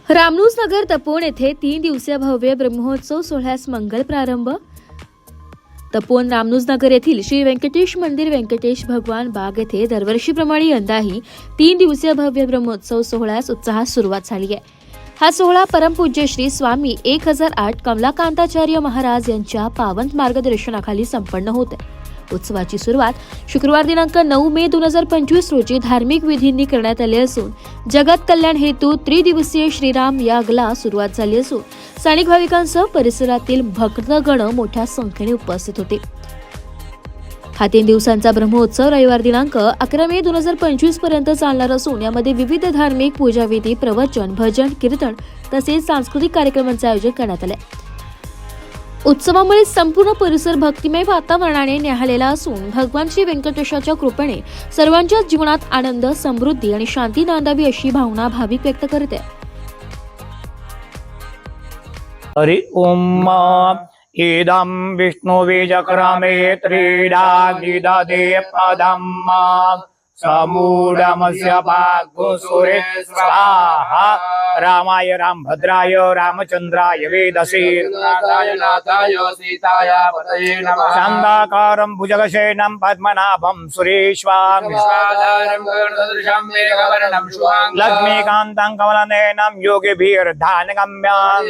रामनुजनगर तपोवन येथे 3 दिवसीय भव्य ब्रह्मोत्सव सोहळ्यास मंगल प्रारंभ। तपोवन रामनुजनगर येथील श्री व्यंकटेश मंदिर व्यंकटेश भगवान बाग येथे दरवर्षीप्रमाणे यंदाही 3 दिवसीय भव्य ब्रह्मोत्सव सोहळ्यास उत्साहात सुरुवात झाली आहे। हा सोहळा परमपूज्य श्री स्वामी 1008 कमलाकांताचार्य महाराज यांच्या पावन मार्गदर्शनाखाली संपन्न होत आहे। उत्सवाची सुरुवात शुक्रवार दिनांक 9 मे 2025 रोजी धार्मिक विधींनी करण्यात आली असून जगत कल्याण हेतू त्रिदिवसीय श्रीराम यागला सुरुवात झाली असून स्थानिक भाविकांसह परिसरातील भक्तगण मोठ्या संख्येने उपस्थित होते। हा 3 दिवसांचा ब्रह्मोत्सव रविवार दिनांक 11 मे 2025 पर्यंत चालणार असून यामध्ये विविध धार्मिक पूजाविधी, प्रवचन, भजन, कीर्तन तसेच सांस्कृतिक कार्यक्रमांचे आयोजन करण्यात आले। उत्सवामुळे संपूर्ण परिसर भक्तिमय वातावरणाने न्याहाळलेला असून भगवान श्री व्यंकटेशाच्या कृपेने सर्वांच्या जीवनात आनंद, समृद्धी आणि शांती नांदावी अशी भावना भाविक व्यक्त करते। हरि ओम इदं विष्णुबीजक्रमे त्रीडागिदधे पदं समूढमस्य भागुसुरे स्वाहा। रामाय रामभद्राय रामचंद्राय वेदसे नाथाय सीताय पतये नमः। शान्ताकारं भुजगशयनं पद्मनाभं सुरेश्वां लक्ष्मीकान्तं कमलनयनं योगिभिर्ध्यानगम्यं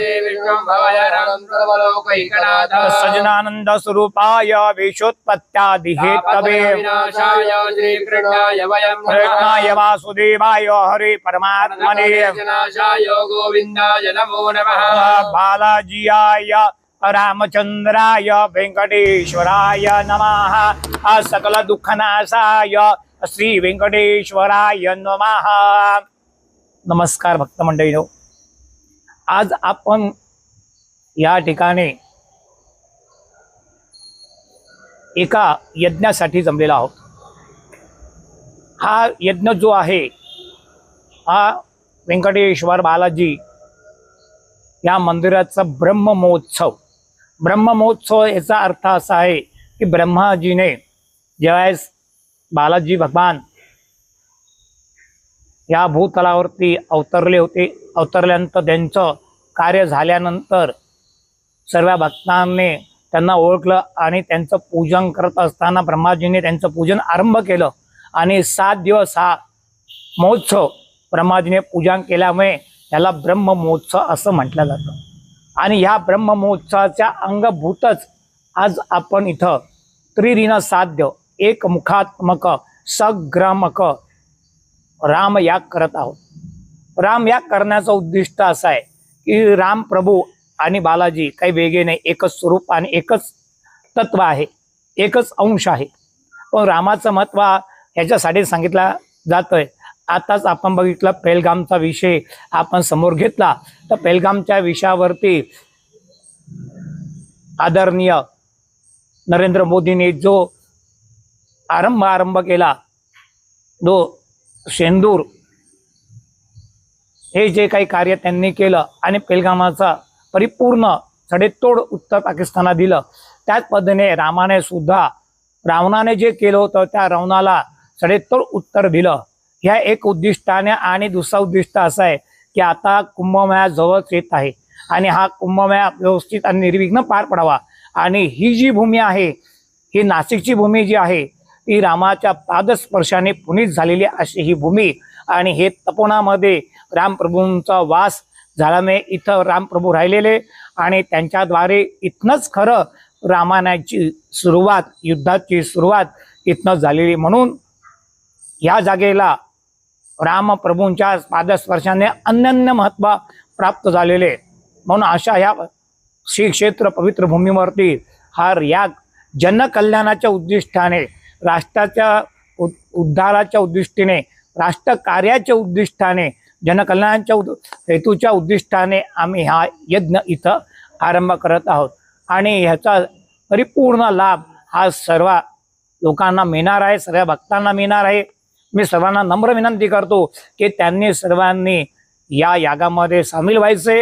सज्जनानंद स्वरूपाय विशोत्पत्त्यादिहेतवे कृष्णाय वासुदेवाय हरे परमात्मने गोविंदाय नमो नमः। बालाजियाय रामचंद्राय वेंकटेश्वराय नमः। सकल दुःखनाशाय श्री वेंकटेश्वराय नमः। नमस्कार भक्त मंडळींनो, आज आपण या ठिकाणी एका यज्ञासाठी जमलेला आहोत। हा यज्ञ जो आहे हा व्यंकटेश्वर बालाजी या मंदिराचा ब्रह्ममहोत्सव। ब्रह्ममहोत्सव याचा अर्थ असा आहे की ब्रह्माजीने ज्यावेळेस बालाजी भगवान या भूतलावरती अवतरले होते, अवतरल्यानंतर त्यांचं कार्य झाल्यानंतर सर्व भक्तांनी त्यांना ओळखलं आणि त्यांचं पूजन करत असताना ब्रह्माजीने त्यांचं पूजन आरंभ केलं आणि 7 दिवस हा महोत्सव ब्रह्माजीने पूजन केल्यामुळे याला ब्रह्ममहोत्सव असं म्हटलं जातं। आणि ह्या ब्रह्ममहोत्सवाच्या अंगभूतच आज आपण इथं त्रिदिन साध्य एकमुखात्मक सग्रामक रामयाग करत आहोत। रामयाग करण्याचं उद्दिष्ट असं आहे की राम प्रभू आणि बालाजी काही वेगळे नाही, एकच स्वरूप आणि एकच तत्व आहे, एकच अंश आहे। पण रामाचं महत्त्व ह्याच्यासाठी सांगितलं जातंय। आताच आपण बघितलं पहलगामचा विषय आपण समोर घेतला, तर पहलगामच्या विषयावरती आदरणीय नरेंद्र मोदींनी जो आरंभ केला, जो शेंदूर हे जे काही कार्य त्यांनी केलं आणि पहलगामाचा परिपूर्ण सडेतोड उत्तर पाकिस्तानाला दिलं, त्याच पद्धतीने रामाने सुद्धा रावणाने जे केलं होतं त्या रावणाला सडेतोड उत्तर दिलं। ह्या एक उद्दिष्टाने आणि दुसरा उद्दिष्ट असं आहे की आता कुंभमेळा जवळ येत आहे आणि हा कुंभमेळा व्यवस्थित आणि निर्विघ्न पार पडावा। आणि ही जी भूमी आहे, ही नाशिकची भूमी जी आहे ती रामाच्या पादस्पर्शाने पुनीत झालेली अशी ही भूमी आणि हे तपोवनामध्ये रामप्रभूंचा वास झाल्यामुळे इथं रामप्रभू राहिलेले आणि त्यांच्याद्वारे इथनंच खरं रामायणाची सुरुवात, युद्धाची सुरुवात इथनंच झालेली। म्हणून या जागेला रामप्रभूंच्या पादस्पर्शाने अनन्य महत्त्व प्राप्त झालेले। म्हणून अशा ह्या श्री क्षेत्र पवित्र भूमीवरती हा याग जनकल्याणाच्या उद्दिष्टाने, राष्ट्राच्या उद्धाराच्या उद्दिष्टीने, राष्ट्रकार्याच्या उद्दिष्टाने, जनकल्याणाच्या हेतूच्या उद्दिष्टाने आम्ही हा यज्ञ इथं आरंभ करत आहोत। आणि ह्याचा परिपूर्ण लाभ हा सर्व लोकांना मिळणार आहे, सर्व भक्तांना मिळणार आहे। मी सर्वांना नम्र विनंती करतो की त्यांनी सर्वांनी या यागामध्ये सामील व्हायचे।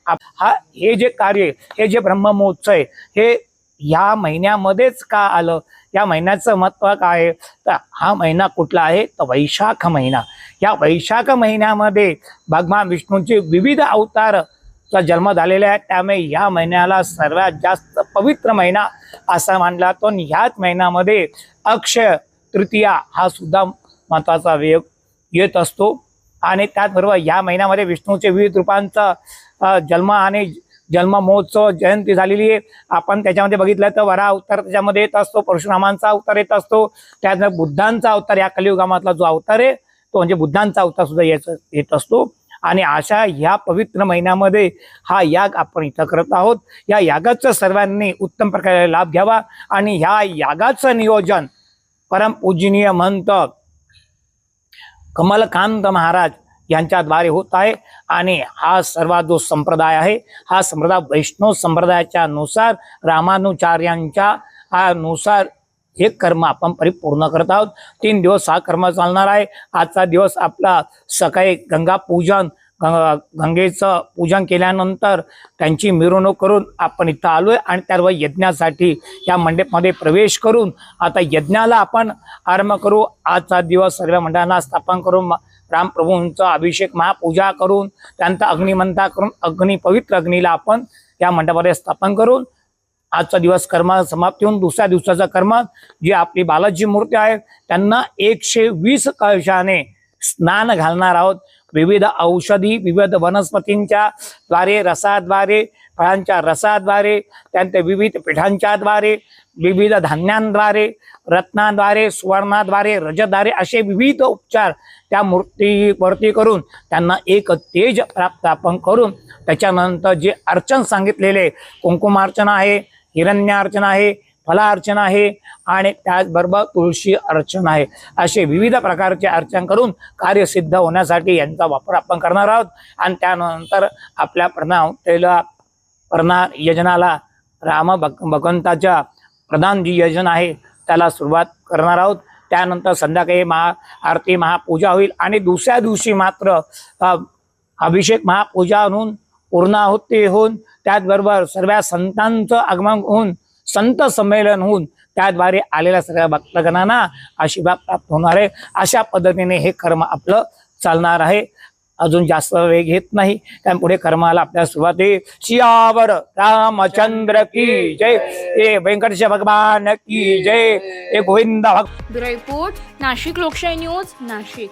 हे जे कार्य, हे जे ब्रह्ममहोत्सव आहे, हे या महिन्यामध्येच का आलं या महिन्याचं महत्त्व काय आहे तर हा महिना कुठला आहे तर वैशाख महिना. या वैशाख महिन्यामध्ये भगवान विष्णूंचे विविध अवतारचा जन्म झालेला आहे. त्यामुळे या महिन्याला सर्वात जास्त पवित्र महिना असा मानला जातो. आणि ह्याच महिन्यामध्ये अक्षय तृतीया हा सुद्धा महत्त्वाचा वेळ येत असतो. आणि त्याचबरोबर या महिन्यामध्ये विष्णूचे विविध रूपांचा जन्म आणि जन्म महोत्सव जयंती झालेली आहे. आपण त्याच्यामध्ये बघितलं तर वरा अवतार त्याच्यामध्ये येत असतो, परशुरामांचा अवतार येत असतो, त्यानंतर बुद्धांचा अवतार या कलियुगामधला जो अवतार आहे तो म्हणजे बुद्धांचा अवतार सुद्धा येत असतो. आणि अशा ह्या पवित्र महिन्यामध्ये हा याग आपण इथं करत आहोत. या यागाचं सर्वांनी उत्तम प्रकारे लाभ घ्यावा. आणि ह्या यागाचं नियोजन परमपूजनीय महंत कमलकांत महाराज यांच्याद्वारे होत आहे. आणि हा सर्व जो संप्रदाय आहे हा संप्रदाय वैष्णव संप्रदायाच्या नुसार रामानुचार्यांच्या नुसार हे कर्म आपण परिपूर्ण करत आहोत. 3 दिवस हा कर्म चालणार आहे. आजचा दिवस आपला सकाळी गंगा पूजन गंगेचं पूजन केल्यानंतर त्यांची मिरवणूक करून आपण इथं आलोय. आणि त्यावर यज्ञासाठी या मंडपमध्ये प्रवेश करून आता यज्ञाला आपण आरंभ करू. आजचा दिवस सर्व मंडळांना स्थापन करून रामप्रभूंचा अभिषेक महापूजा करून त्यानंतर अग्निमंथा करून पवित्र अग्नीला आपण या मंडपामध्ये स्थापन करून आजचा दिवस कर्म समाप्ती होऊन दुसऱ्या दिवसाचा कर्म जी आपली बालाजी मूर्ती आहे त्यांना 120 कलशाने स्नान घालणार आहोत. विविध औषधी विविध वनस्पतींच्या द्वारे रसाद्वारे फळांच्या रसाद्वारे त्यानंतर विविध पिठांच्या द्वारे विविध धान्यांद्वारे रत्नाद्वारे सुवर्णाद्वारे रजद्वारे असे विविध उपचार त्या मूर्तीवरती करून त्यांना एक तेज प्राप्त आपण करून त्याच्यानंतर जे अर्चन सांगितलेले कुंकुमार्चना आहे, हिरण्यार्चना आहे, फलार्चना आहे आणि त्याचबरोबर तुळशी अर्चना आहे, असे विविध प्रकारचे अर्चन करून कार्यसिद्ध होण्यासाठी यांचा वापर आपण करणार आहोत. आणि त्यानंतर आपल्या प्रधान यजनाला राम भगवंताच्या प्रधान जी यजन आहे त्याला सुरुवात करणार आहोत. त्यानंतर संध्याकाळी आरती महापूजा होईल आणि दुसऱ्या दिवशी मात्र अभिषेक महापूजा होऊन पूर्णाहुती होऊन त्याचबरोबर सर्व संतांचं आगमन होऊन संत संमेलन होऊन त्याद्वारे आलेल्या सगळ्या भक्तगणांना आशीर्वाद प्राप्त होणार आहे. अशा पद्धतीने हे कर्म आपलं चालणार आहे. अजून जास्त वेळ घेत नाही कारण पुढे कर्माला आपल्या सुरुवात आहे. सियावर रामचंद्र की जय, हे व्यंकटेश भगवान की जय, हे गोविंद भक्त. ब्युरो रिपोर्ट नाशिक लोकशाही न्यूज नाशिक.